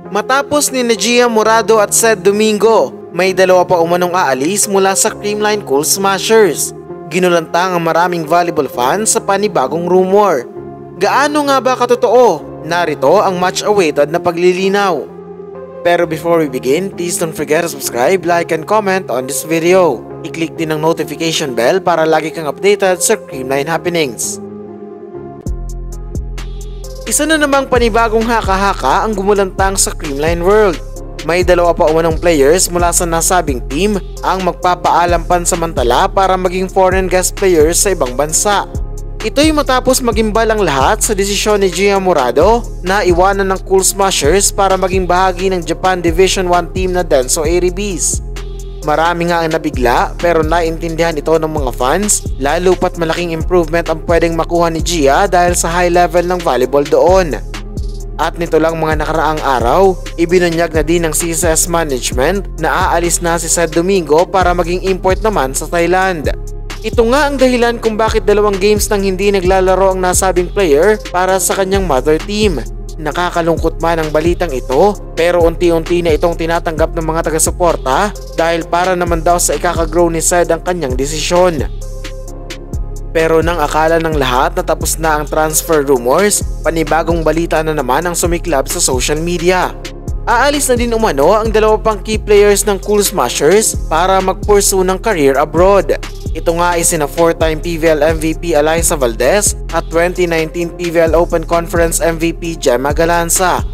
Matapos ni Gia Morado at Sed Domingo, may dalawa pa umanong aalis mula sa Creamline Cool Smashers. Ginulantang ang maraming volleyball fans sa panibagong rumor. Gaano nga ba katotoo? Narito ang much-awaited na paglilinaw. Pero before we begin, please don't forget to subscribe, like, and comment on this video. I-click din ang notification bell para lagi kang updated sa Creamline happenings. Isa na namang panibagong haka-haka ang gumulantang sa Creamline World. May dalawa pa umanong players mula sa nasabing team ang magpapaalam pansamantala para maging foreign guest players sa ibang bansa. Ito'y matapos magimbal ang lahat sa desisyon ni Gia Morado na iwanan ng Cool Smashers para maging bahagi ng Japan Division 1 team na Denso Airibis. Marami nga ang nabigla pero naintindihan ito ng mga fans, lalo pat malaking improvement ang pwedeng makuha ni Gia dahil sa high level ng volleyball doon. At nito lang mga nakaraang araw, ibinunyag na din ng CCS management na aalis na si Sed Domingo para maging import naman sa Thailand. Ito nga ang dahilan kung bakit dalawang games nang hindi naglalaro ang nasabing player para sa kanyang mother team. Nakakalungkot man ang balitang ito pero unti-unti na itong tinatanggap ng mga taga-suporta dahil para naman daw sa ikakagrow ni Sed ang kanyang desisyon. Pero nang akala ng lahat na tapos na ang transfer rumors, panibagong balita na naman ang sumiklab sa social media. Aalis na din umano ang dalawa pang key players ng Cool Smashers para mag-pursue ng career abroad. Ito nga ay sina 4-time PVL MVP Alyssa Valdez at 2019 PVL Open Conference MVP Gemma Galanza.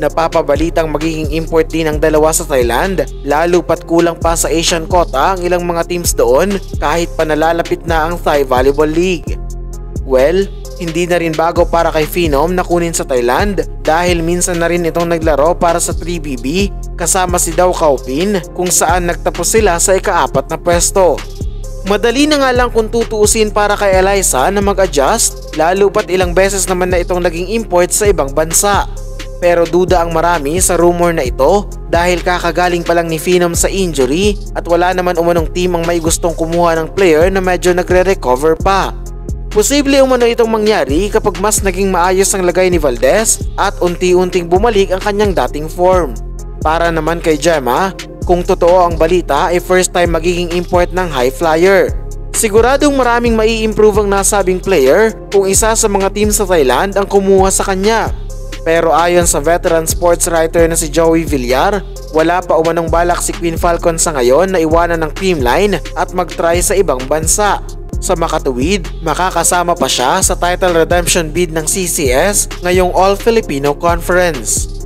Napapabalitang magiging import din ang dalawa sa Thailand, lalo pat kulang pa sa Asian quota ang ilang mga teams doon kahit pa nalalapit na ang Thai Volleyball League. Well, hindi na rin bago para kay Phenom na kunin sa Thailand dahil minsan na rin itong naglaro para sa 3BB kasama si Dao Kaupin kung saan nagtapos sila sa ika-4 na pwesto. Madali na nga lang kung tutuusin para kay Alyssa na mag-adjust, lalo pat ilang beses naman na itong naging import sa ibang bansa. Pero duda ang marami sa rumor na ito dahil kakagaling pa lang ni Phenom sa injury at wala naman umanong team ang may gustong kumuha ng player na medyo nagre-recover pa. Posible umano itong mangyari kapag mas naging maayos ang lagay ni Valdez at unti-unting bumalik ang kanyang dating form. Para naman kay Gemma, kung totoo ang balita ay first time magiging import ng high flyer. Siguradong maraming mai-improve ang nasabing player kung isa sa mga team sa Thailand ang kumuha sa kanya. Pero ayon sa veteran sports writer na si Joey Villar, wala pa umanong balak si Queen Falcon sa ngayon na iwanan ng Creamline at mag-try sa ibang bansa. Sa makatuwid, makakasama pa siya sa title redemption bid ng CCS ngayong All-Filipino Conference.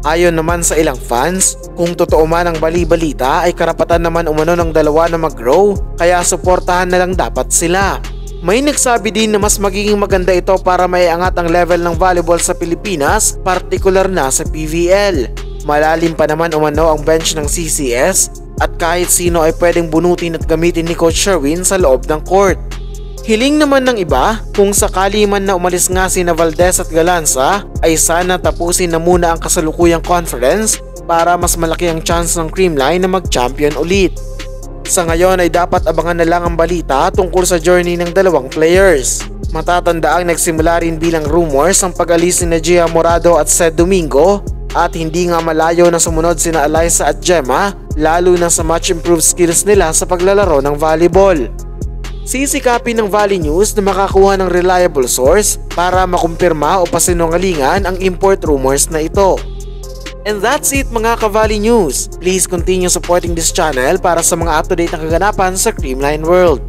Ayon naman sa ilang fans, kung totoo man ang bali-balita ay karapatan naman umano ng dalawa na mag-grow kaya suportahan na lang dapat sila. May nagsabi din na mas magiging maganda ito para maiangat ang level ng volleyball sa Pilipinas, partikular na sa PVL. Malalim pa naman umano ang bench ng CCS at kahit sino ay pwedeng bunutin at gamitin ni Coach Sherwin sa loob ng court. Hiling naman ng iba, kung sakali man na umalis nga sina Valdez at Galanza ay sana tapusin na muna ang kasalukuyang conference para mas malaki ang chance ng Creamline na mag-champion ulit. Sa ngayon ay dapat abangan na lang ang balita tungkol sa journey ng dalawang players. Matatandaang nagsimula rin bilang rumors ang pag-alis ni Gia Morado at Sed Domingo at hindi nga malayo na sumunod sina Alyssa at Gemma lalo na sa much improved skills nila sa paglalaro ng volleyball. Sisikapin ng Valley News na makakuha ng reliable source para makumpirma o pasinungalingan ang import rumors na ito. And that's it mga ka-Valley News. Please continue supporting this channel para sa mga up-to-date na kaganapan sa Creamline World.